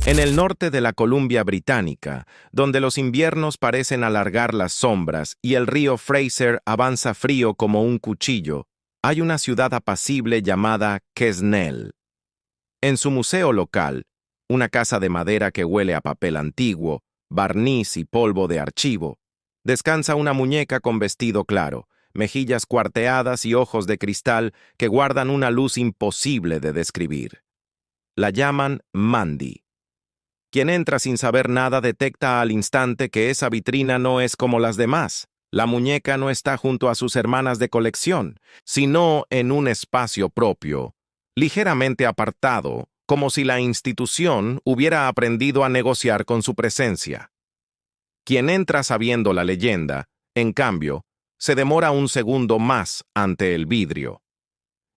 En el norte de la Columbia Británica, donde los inviernos parecen alargar las sombras y el río Fraser avanza frío como un cuchillo, hay una ciudad apacible llamada Quesnel. En su museo local, una casa de madera que huele a papel antiguo, barniz y polvo de archivo, descansa una muñeca con vestido claro, mejillas cuarteadas y ojos de cristal que guardan una luz imposible de describir. La llaman Mandy. Quien entra sin saber nada detecta al instante que esa vitrina no es como las demás. La muñeca no está junto a sus hermanas de colección, sino en un espacio propio, ligeramente apartado, como si la institución hubiera aprendido a negociar con su presencia. Quien entra sabiendo la leyenda, en cambio, se demora un segundo más ante el vidrio.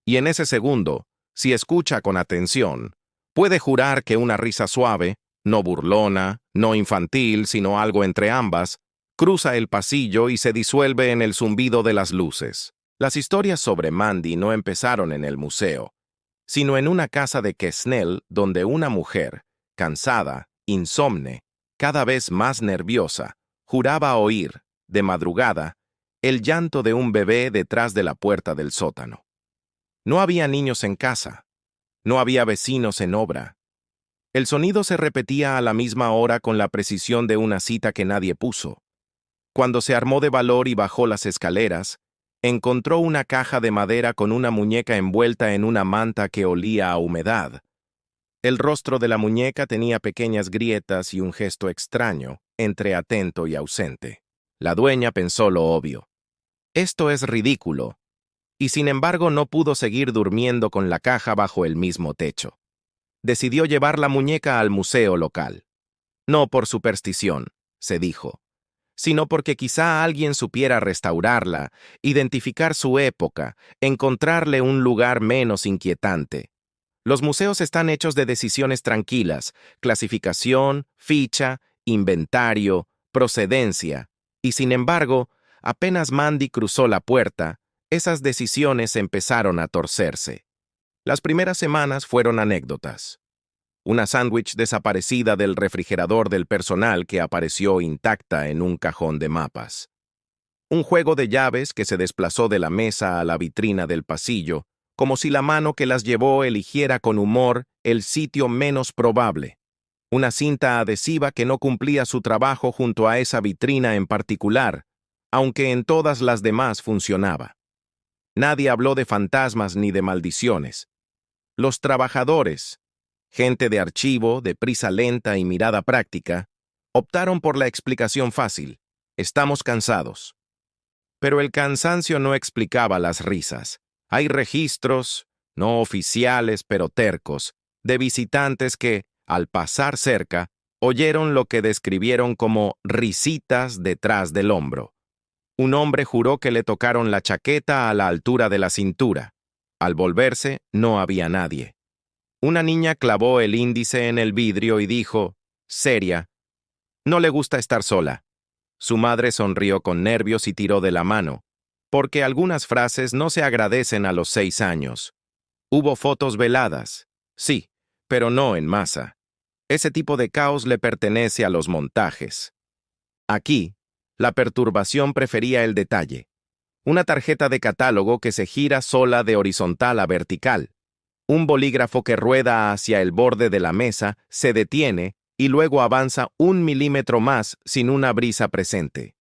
Y en ese segundo, si escucha con atención, puede jurar que una risa suave, no burlona, no infantil, sino algo entre ambas, cruza el pasillo y se disuelve en el zumbido de las luces. Las historias sobre Mandy no empezaron en el museo, sino en una casa de Quesnel donde una mujer, cansada, insomne, cada vez más nerviosa, juraba oír, de madrugada, el llanto de un bebé detrás de la puerta del sótano. No había niños en casa, no había vecinos en obra. El sonido se repetía a la misma hora con la precisión de una cita que nadie puso. Cuando se armó de valor y bajó las escaleras, encontró una caja de madera con una muñeca envuelta en una manta que olía a humedad. El rostro de la muñeca tenía pequeñas grietas y un gesto extraño, entre atento y ausente. La dueña pensó lo obvio. Esto es ridículo, y sin embargo no pudo seguir durmiendo con la caja bajo el mismo techo. Decidió llevar la muñeca al museo local. No por superstición, se dijo, sino porque quizá alguien supiera restaurarla, identificar su época, encontrarle un lugar menos inquietante. Los museos están hechos de decisiones tranquilas, clasificación, ficha, inventario, procedencia, y sin embargo, apenas Mandy cruzó la puerta, esas decisiones empezaron a torcerse. Las primeras semanas fueron anécdotas. Una sándwich desaparecida del refrigerador del personal que apareció intacta en un cajón de mapas. Un juego de llaves que se desplazó de la mesa a la vitrina del pasillo, como si la mano que las llevó eligiera con humor el sitio menos probable. Una cinta adhesiva que no cumplía su trabajo junto a esa vitrina en particular, aunque en todas las demás funcionaba. Nadie habló de fantasmas ni de maldiciones. Los trabajadores, gente de archivo, de prisa lenta y mirada práctica, optaron por la explicación fácil. Estamos cansados. Pero el cansancio no explicaba las risas. Hay registros, no oficiales pero tercos, de visitantes que, al pasar cerca, oyeron lo que describieron como risitas detrás del hombro. Un hombre juró que le tocaron la chaqueta a la altura de la cintura. Al volverse, no había nadie. Una niña clavó el índice en el vidrio y dijo, seria, no le gusta estar sola. Su madre sonrió con nervios y tiró de la mano, porque algunas frases no se agradecen a los 6 años. Hubo fotos veladas, sí, pero no en masa. Ese tipo de caos le pertenece a los montajes. Aquí, la perturbación prefería el detalle. Una tarjeta de catálogo que se gira sola de horizontal a vertical. Un bolígrafo que rueda hacia el borde de la mesa, se detiene y luego avanza 1 milímetro más sin una brisa presente.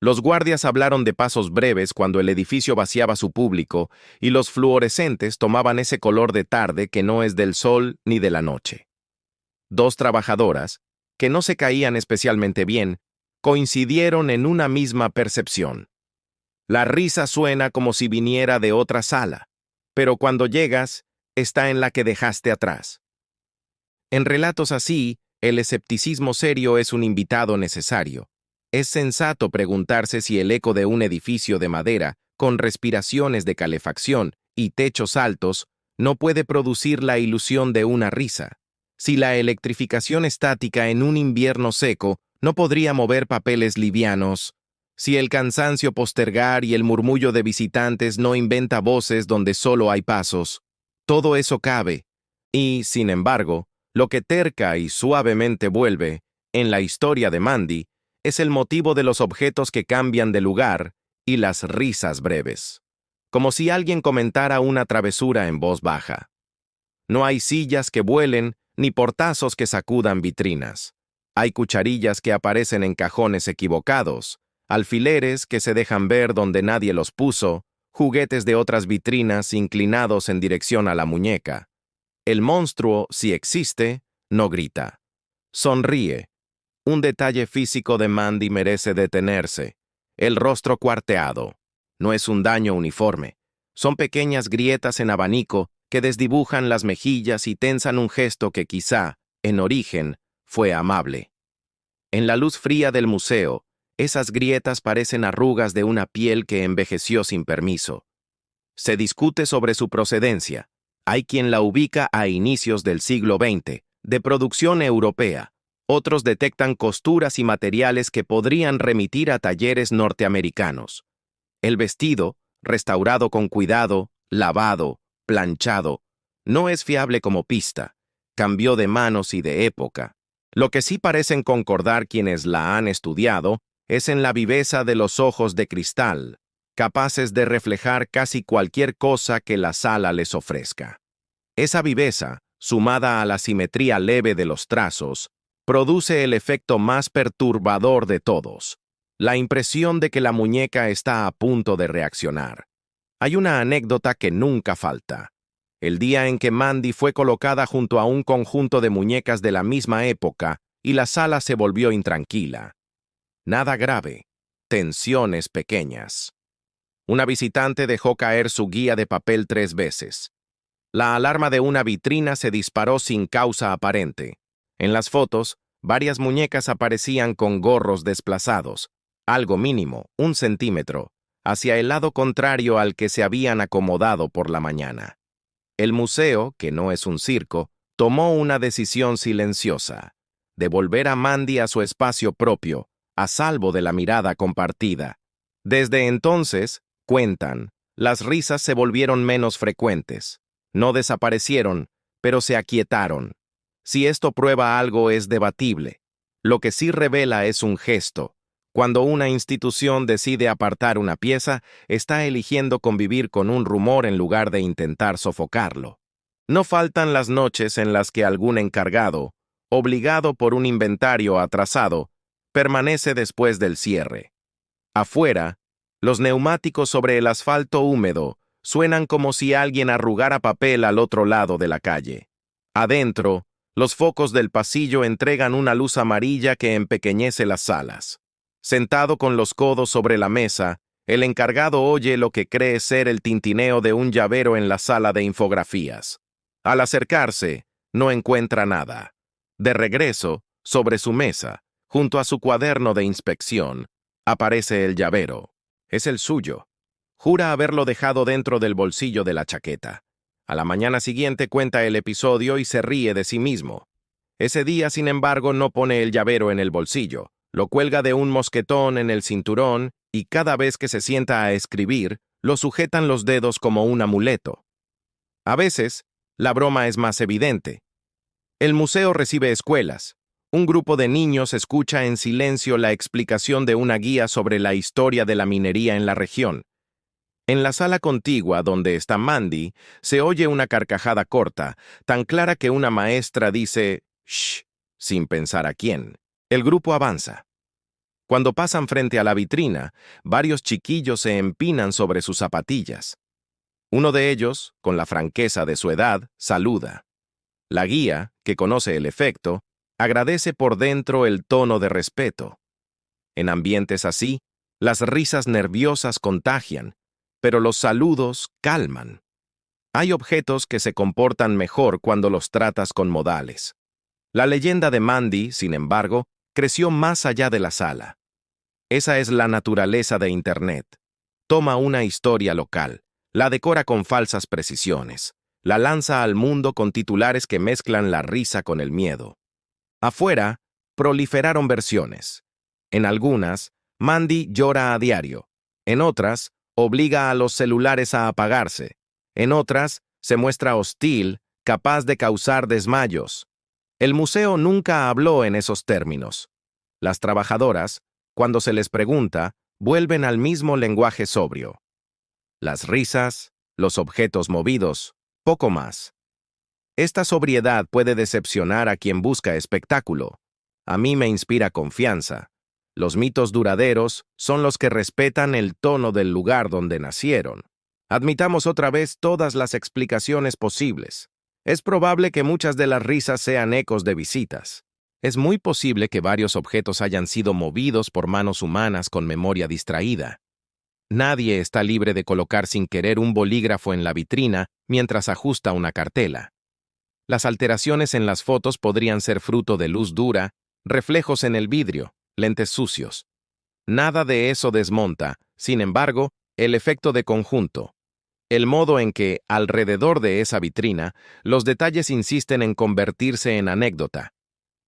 Los guardias hablaron de pasos breves cuando el edificio vaciaba su público y los fluorescentes tomaban ese color de tarde que no es del sol ni de la noche. 2 trabajadoras, que no se caían especialmente bien, coincidieron en una misma percepción. La risa suena como si viniera de otra sala, pero cuando llegas, está en la que dejaste atrás. En relatos así, el escepticismo serio es un invitado necesario. Es sensato preguntarse si el eco de un edificio de madera, con respiraciones de calefacción y techos altos, no puede producir la ilusión de una risa. Si la electrificación estática en un invierno seco no podría mover papeles livianos, si el cansancio postergar y el murmullo de visitantes no inventa voces donde solo hay pasos, todo eso cabe, y, sin embargo, Lo que terca y suavemente vuelve, en la historia de Mandy, es el motivo de los objetos que cambian de lugar y las risas breves. Como si alguien comentara una travesura en voz baja. No hay sillas que vuelen ni portazos que sacudan vitrinas. Hay cucharillas que aparecen en cajones equivocados, alfileres que se dejan ver donde nadie los puso, juguetes de otras vitrinas inclinados en dirección a la muñeca. El monstruo, si existe, no grita. Sonríe. Un detalle físico de Mandy merece detenerse. El rostro cuarteado. No es un daño uniforme. Son pequeñas grietas en abanico que desdibujan las mejillas y tensan un gesto que quizá, en origen, fue amable. En la luz fría del museo, esas grietas parecen arrugas de una piel que envejeció sin permiso. Se discute sobre su procedencia. Hay quien la ubica a inicios del siglo XX, de producción europea. Otros detectan costuras y materiales que podrían remitir a talleres norteamericanos. El vestido, restaurado con cuidado, lavado, planchado, no es fiable como pista. Cambió de manos y de época. Lo que sí parecen concordar quienes la han estudiado es en la viveza de los ojos de cristal, capaces de reflejar casi cualquier cosa que la sala les ofrezca. Esa viveza, sumada a la simetría leve de los trazos, produce el efecto más perturbador de todos, la impresión de que la muñeca está a punto de reaccionar. Hay una anécdota que nunca falta. El día en que Mandy fue colocada junto a un conjunto de muñecas de la misma época y la sala se volvió intranquila. Nada grave, tensiones pequeñas. Una visitante dejó caer su guía de papel 3 veces. La alarma de una vitrina se disparó sin causa aparente. En las fotos, varias muñecas aparecían con gorros desplazados, algo mínimo, 1 centímetro, hacia el lado contrario al que se habían acomodado por la mañana. El museo, que no es un circo, tomó una decisión silenciosa: devolver a Mandy a su espacio propio, a salvo de la mirada compartida. Desde entonces, cuentan, las risas se volvieron menos frecuentes. No desaparecieron, pero se aquietaron. Si esto prueba algo es debatible. Lo que sí revela es un gesto. Cuando una institución decide apartar una pieza, está eligiendo convivir con un rumor en lugar de intentar sofocarlo. No faltan las noches en las que algún encargado, obligado por un inventario atrasado, permanece después del cierre. Afuera, los neumáticos sobre el asfalto húmedo suenan como si alguien arrugara papel al otro lado de la calle. Adentro, los focos del pasillo entregan una luz amarilla que empequeñece las salas. Sentado con los codos sobre la mesa, el encargado oye lo que cree ser el tintineo de un llavero en la sala de infografías. Al acercarse, no encuentra nada. De regreso, sobre su mesa, junto a su cuaderno de inspección, aparece el llavero. Es el suyo. Jura haberlo dejado dentro del bolsillo de la chaqueta. A la mañana siguiente cuenta el episodio y se ríe de sí mismo. Ese día, sin embargo, no pone el llavero en el bolsillo. Lo cuelga de un mosquetón en el cinturón y cada vez que se sienta a escribir, lo sujetan los dedos como un amuleto. A veces, la broma es más evidente. El museo recibe escuelas. Un grupo de niños escucha en silencio la explicación de una guía sobre la historia de la minería en la región. En la sala contigua donde está Mandy, se oye una carcajada corta, tan clara que una maestra dice «shh», sin pensar a quién. El grupo avanza. Cuando pasan frente a la vitrina, varios chiquillos se empinan sobre sus zapatillas. Uno de ellos, con la franqueza de su edad, saluda. La guía, que conoce el efecto, agradece por dentro el tono de respeto. En ambientes así, las risas nerviosas contagian, pero los saludos calman. Hay objetos que se comportan mejor cuando los tratas con modales. La leyenda de Mandy, sin embargo, creció más allá de la sala. Esa es la naturaleza de Internet. Toma una historia local, la decora con falsas precisiones, la lanza al mundo con titulares que mezclan la risa con el miedo. Afuera, proliferaron versiones. En algunas, Mandy llora a diario. En otras, obliga a los celulares a apagarse. En otras, se muestra hostil, capaz de causar desmayos. El museo nunca habló en esos términos. Las trabajadoras, cuando se les pregunta, vuelven al mismo lenguaje sobrio. Las risas, los objetos movidos, poco más. Esta sobriedad puede decepcionar a quien busca espectáculo. A mí me inspira confianza. Los mitos duraderos son los que respetan el tono del lugar donde nacieron. Admitamos otra vez todas las explicaciones posibles. Es probable que muchas de las risas sean ecos de visitas. Es muy posible que varios objetos hayan sido movidos por manos humanas con memoria distraída. Nadie está libre de colocar sin querer un bolígrafo en la vitrina mientras ajusta una cartela. Las alteraciones en las fotos podrían ser fruto de luz dura, reflejos en el vidrio, lentes sucios. Nada de eso desmonta, sin embargo, el efecto de conjunto. El modo en que, alrededor de esa vitrina, los detalles insisten en convertirse en anécdota.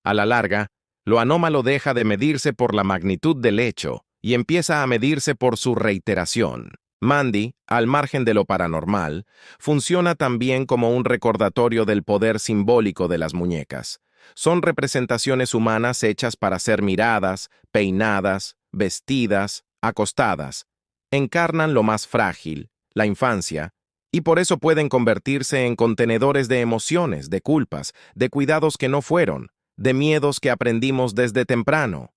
A la larga, lo anómalo deja de medirse por la magnitud del hecho y empieza a medirse por su reiteración. Mandy, al margen de lo paranormal, funciona también como un recordatorio del poder simbólico de las muñecas. Son representaciones humanas hechas para ser miradas, peinadas, vestidas, acostadas. Encarnan lo más frágil, la infancia, y por eso pueden convertirse en contenedores de emociones, de culpas, de cuidados que no fueron, de miedos que aprendimos desde temprano.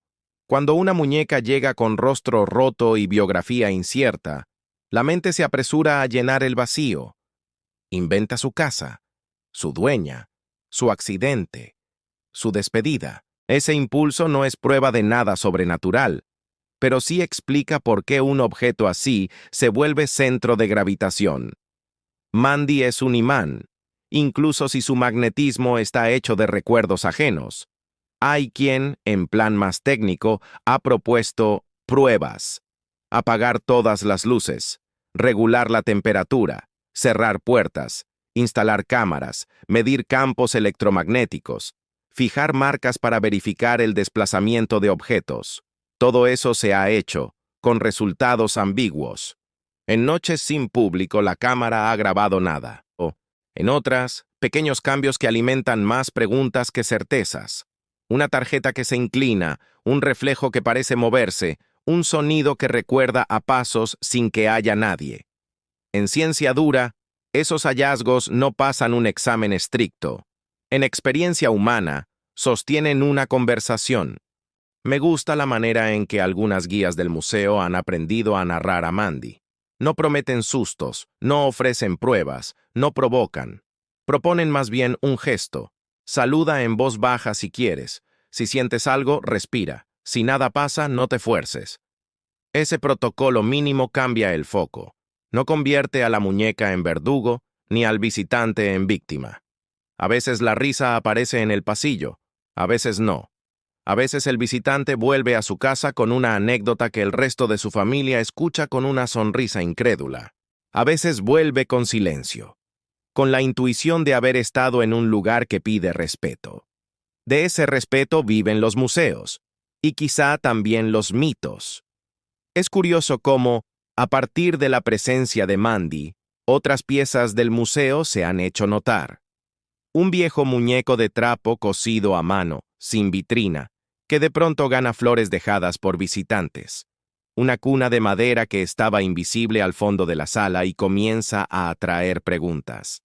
Cuando una muñeca llega con rostro roto y biografía incierta, la mente se apresura a llenar el vacío. Inventa su casa, su dueña, su accidente, su despedida. Ese impulso no es prueba de nada sobrenatural, pero sí explica por qué un objeto así se vuelve centro de gravitación. Mandy es un imán, incluso si su magnetismo está hecho de recuerdos ajenos. Hay quien, en plan más técnico, ha propuesto pruebas. Apagar todas las luces, regular la temperatura, cerrar puertas, instalar cámaras, medir campos electromagnéticos, fijar marcas para verificar el desplazamiento de objetos. Todo eso se ha hecho, con resultados ambiguos. En noches sin público la cámara ha grabado nada, o, en otras, pequeños cambios que alimentan más preguntas que certezas. Una tarjeta que se inclina, un reflejo que parece moverse, un sonido que recuerda a pasos sin que haya nadie. En ciencia dura, esos hallazgos no pasan un examen estricto. En experiencia humana, sostienen una conversación. Me gusta la manera en que algunas guías del museo han aprendido a narrar a Mandy. No prometen sustos, no ofrecen pruebas, no provocan. Proponen más bien un gesto. Saluda en voz baja si quieres. Si sientes algo, respira. Si nada pasa, no te fuerces. Ese protocolo mínimo cambia el foco. No convierte a la muñeca en verdugo, ni al visitante en víctima. A veces la risa aparece en el pasillo, a veces no. A veces el visitante vuelve a su casa con una anécdota que el resto de su familia escucha con una sonrisa incrédula. A veces vuelve con silencio, con la intuición de haber estado en un lugar que pide respeto. De ese respeto viven los museos, y quizá también los mitos. Es curioso cómo, a partir de la presencia de Mandy, otras piezas del museo se han hecho notar. Un viejo muñeco de trapo cosido a mano, sin vitrina, que de pronto gana flores dejadas por visitantes. Una cuna de madera que estaba invisible al fondo de la sala y comienza a atraer preguntas.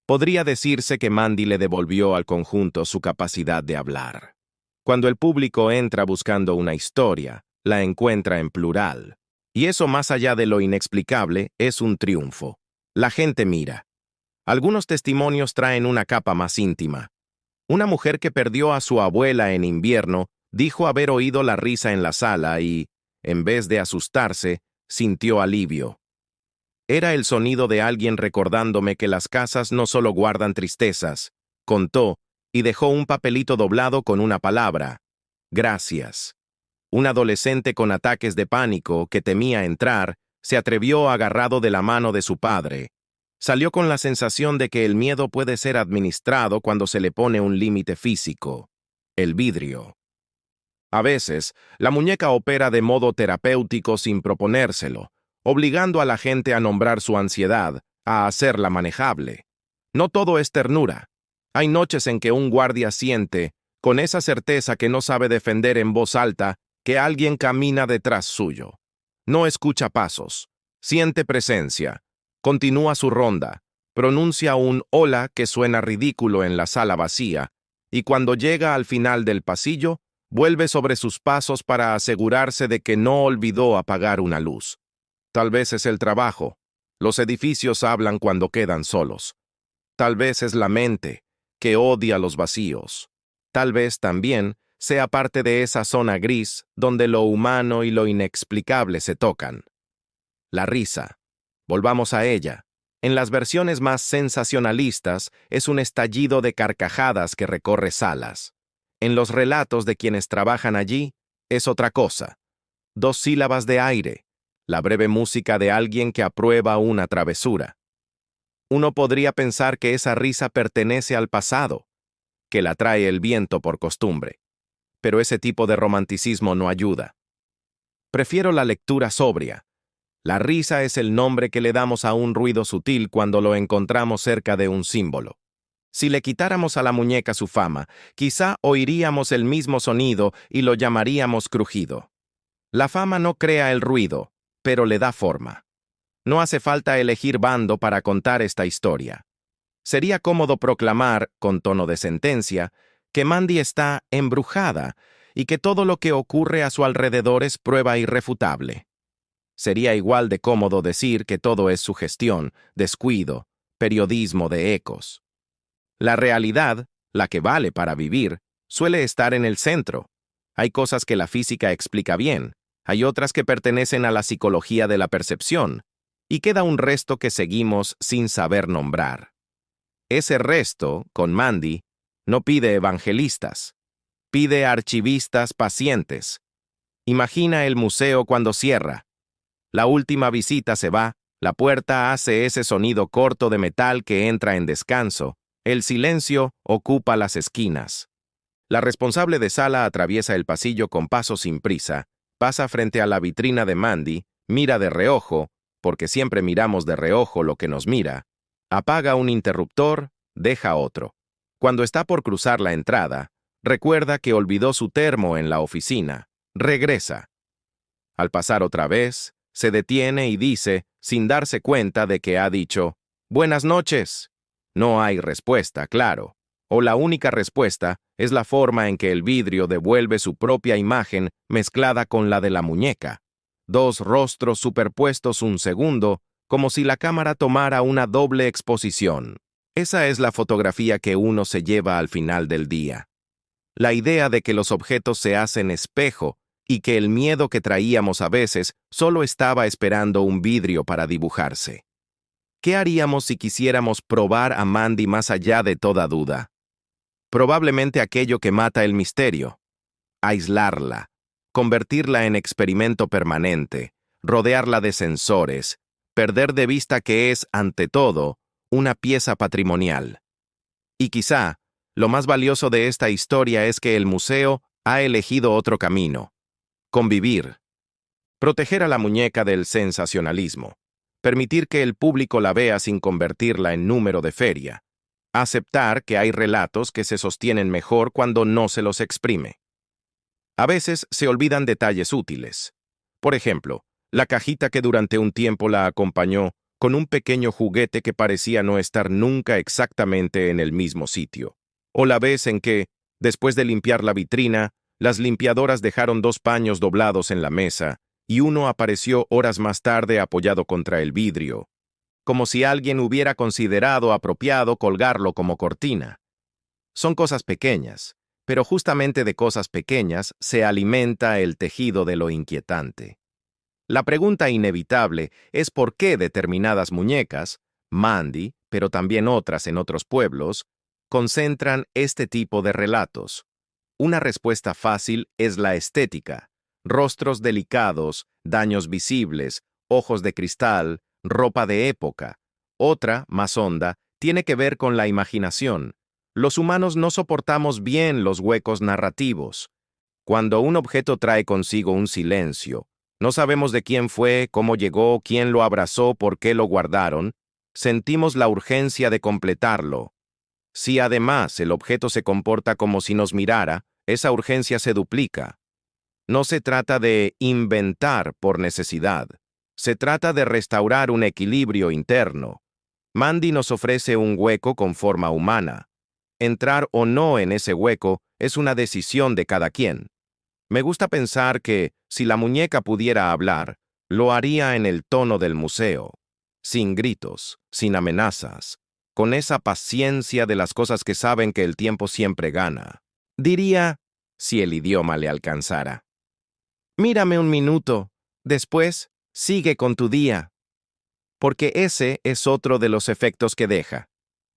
Podría decirse que Mandy le devolvió al conjunto su capacidad de hablar. Cuando el público entra buscando una historia, la encuentra en plural. Y eso, más allá de lo inexplicable, es un triunfo. La gente mira. Algunos testimonios traen una capa más íntima. Una mujer que perdió a su abuela en invierno dijo haber oído la risa en la sala y, en vez de asustarse, sintió alivio. Era el sonido de alguien recordándome que las casas no solo guardan tristezas, contó, y dejó un papelito doblado con una palabra: gracias. Un adolescente con ataques de pánico que temía entrar se atrevió agarrado de la mano de su padre. Salió con la sensación de que el miedo puede ser administrado cuando se le pone un límite físico: el vidrio. A veces, la muñeca opera de modo terapéutico sin proponérselo, obligando a la gente a nombrar su ansiedad, a hacerla manejable. No todo es ternura. Hay noches en que un guardia siente, con esa certeza que no sabe defender en voz alta, que alguien camina detrás suyo. No escucha pasos, siente presencia, continúa su ronda, pronuncia un hola que suena ridículo en la sala vacía, y cuando llega al final del pasillo, vuelve sobre sus pasos para asegurarse de que no olvidó apagar una luz. Tal vez es el trabajo. Los edificios hablan cuando quedan solos. Tal vez es la mente, que odia los vacíos. Tal vez también sea parte de esa zona gris donde lo humano y lo inexplicable se tocan. La risa. Volvamos a ella. En las versiones más sensacionalistas es un estallido de carcajadas que recorre salas. En los relatos de quienes trabajan allí es otra cosa. 2 sílabas de aire, la breve música de alguien que aprueba una travesura. Uno podría pensar que esa risa pertenece al pasado, que la trae el viento por costumbre. Pero ese tipo de romanticismo no ayuda. Prefiero la lectura sobria. La risa es el nombre que le damos a un ruido sutil cuando lo encontramos cerca de un símbolo. Si le quitáramos a la muñeca su fama, quizá oiríamos el mismo sonido y lo llamaríamos crujido. La fama no crea el ruido, pero le da forma. No hace falta elegir bando para contar esta historia. Sería cómodo proclamar, con tono de sentencia, que Mandy está embrujada y que todo lo que ocurre a su alrededor es prueba irrefutable. Sería igual de cómodo decir que todo es sugestión, descuido, periodismo de ecos. La realidad, la que vale para vivir, suele estar en el centro. Hay cosas que la física explica bien, hay otras que pertenecen a la psicología de la percepción, y queda un resto que seguimos sin saber nombrar. Ese resto, con Mandy, no pide evangelistas, pide archivistas pacientes. Imagina el museo cuando cierra. La última visita se va, la puerta hace ese sonido corto de metal que entra en descanso, el silencio ocupa las esquinas. La responsable de sala atraviesa el pasillo con paso sin prisa, pasa frente a la vitrina de Mandy, mira de reojo, porque siempre miramos de reojo lo que nos mira, apaga un interruptor, deja otro. Cuando está por cruzar la entrada, recuerda que olvidó su termo en la oficina, regresa. Al pasar otra vez, se detiene y dice, sin darse cuenta de que ha dicho, «Buenas noches». No hay respuesta, claro. O la única respuesta es la forma en que el vidrio devuelve su propia imagen mezclada con la de la muñeca. 2 rostros superpuestos un segundo, como si la cámara tomara una doble exposición. Esa es la fotografía que uno se lleva al final del día. La idea de que los objetos se hacen espejo y que el miedo que traíamos a veces solo estaba esperando un vidrio para dibujarse. ¿Qué haríamos si quisiéramos probar a Mandy más allá de toda duda? Probablemente aquello que mata el misterio. Aislarla, convertirla en experimento permanente, rodearla de sensores, perder de vista que es, ante todo, una pieza patrimonial. Y quizá, lo más valioso de esta historia es que el museo ha elegido otro camino. Convivir. Proteger a la muñeca del sensacionalismo. Permitir que el público la vea sin convertirla en número de feria. Aceptar que hay relatos que se sostienen mejor cuando no se los exprime. A veces se olvidan detalles útiles. Por ejemplo, la cajita que durante un tiempo la acompañó con un pequeño juguete que parecía no estar nunca exactamente en el mismo sitio. O la vez en que, después de limpiar la vitrina, las limpiadoras dejaron 2 paños doblados en la mesa y uno apareció horas más tarde apoyado contra el vidrio, como si alguien hubiera considerado apropiado colgarlo como cortina. Son cosas pequeñas, pero justamente de cosas pequeñas se alimenta el tejido de lo inquietante. La pregunta inevitable es por qué determinadas muñecas, Mandy, pero también otras en otros pueblos, concentran este tipo de relatos. Una respuesta fácil es la estética. Rostros delicados, daños visibles, ojos de cristal, ropa de época. Otra, más honda, tiene que ver con la imaginación. Los humanos no soportamos bien los huecos narrativos. Cuando un objeto trae consigo un silencio, no sabemos de quién fue, cómo llegó, quién lo abrazó, por qué lo guardaron, sentimos la urgencia de completarlo. Si además el objeto se comporta como si nos mirara, esa urgencia se duplica. No se trata de inventar por necesidad. Se trata de restaurar un equilibrio interno. Mandy nos ofrece un hueco con forma humana. Entrar o no en ese hueco es una decisión de cada quien. Me gusta pensar que, si la muñeca pudiera hablar, lo haría en el tono del museo, sin gritos, sin amenazas, con esa paciencia de las cosas que saben que el tiempo siempre gana. Diría, si el idioma le alcanzara: mírame un minuto, después, sigue con tu día. Porque ese es otro de los efectos que deja.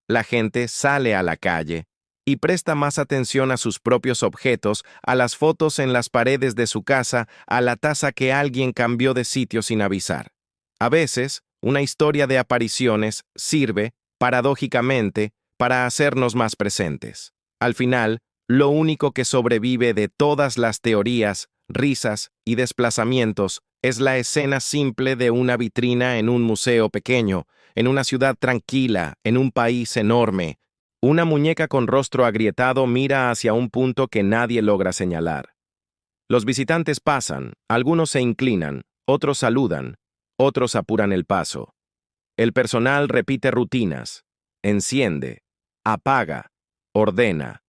La gente sale a la calle y presta más atención a sus propios objetos, a las fotos en las paredes de su casa, a la taza que alguien cambió de sitio sin avisar. A veces, una historia de apariciones sirve, paradójicamente, para hacernos más presentes. Al final, lo único que sobrevive de todas las teorías, risas y desplazamientos es la escena simple de una vitrina en un museo pequeño, en una ciudad tranquila, en un país enorme. Una muñeca con rostro agrietado mira hacia un punto que nadie logra señalar. Los visitantes pasan, algunos se inclinan, otros saludan, otros apuran el paso. El personal repite rutinas, enciende, apaga, ordena,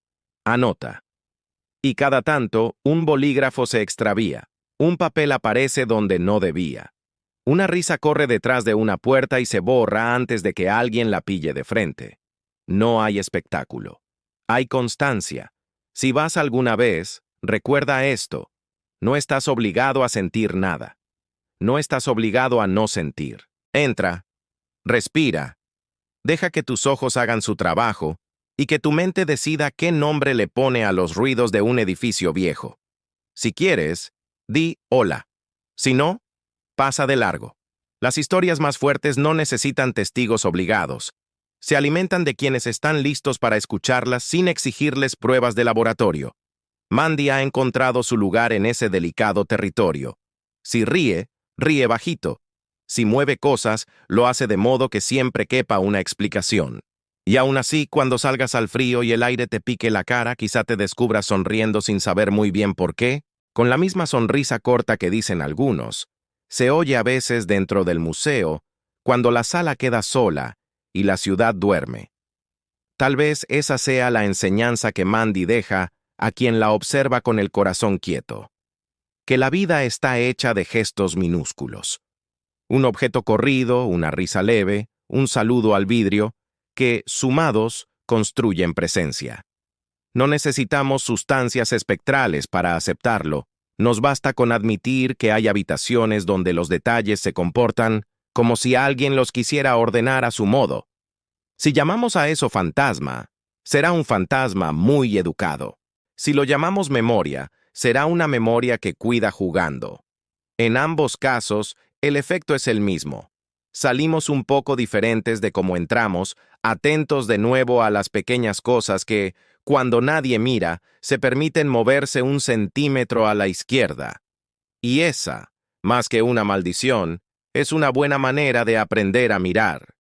anota. Y cada tanto, un bolígrafo se extravía, un papel aparece donde no debía. Una risa corre detrás de una puerta y se borra antes de que alguien la pille de frente. No hay espectáculo. Hay constancia. Si vas alguna vez, recuerda esto. No estás obligado a sentir nada. No estás obligado a no sentir. Entra, respira, deja que tus ojos hagan su trabajo y que tu mente decida qué nombre le pone a los ruidos de un edificio viejo. Si quieres, di hola. Si no, pasa de largo. Las historias más fuertes no necesitan testigos obligados. Se alimentan de quienes están listos para escucharlas sin exigirles pruebas de laboratorio. Mandy ha encontrado su lugar en ese delicado territorio. Si ríe, ríe bajito. Si mueve cosas, lo hace de modo que siempre quepa una explicación. Y aún así, cuando salgas al frío y el aire te pique la cara, quizá te descubras sonriendo sin saber muy bien por qué, con la misma sonrisa corta que dicen algunos. Se oye a veces dentro del museo, cuando la sala queda sola y la ciudad duerme. Tal vez esa sea la enseñanza que Mandy deja a quien la observa con el corazón quieto. Que la vida está hecha de gestos minúsculos. Un objeto corrido, una risa leve, un saludo al vidrio, que, sumados, construyen presencia. No necesitamos sustancias espectrales para aceptarlo. Nos basta con admitir que hay habitaciones donde los detalles se comportan como si alguien los quisiera ordenar a su modo. Si llamamos a eso fantasma, será un fantasma muy educado. Si lo llamamos memoria, será una memoria que cuida jugando. En ambos casos, el efecto es el mismo. Salimos un poco diferentes de cómo entramos, atentos de nuevo a las pequeñas cosas que, cuando nadie mira, se permiten moverse un centímetro a la izquierda. Y esa, más que una maldición, es una buena manera de aprender a mirar.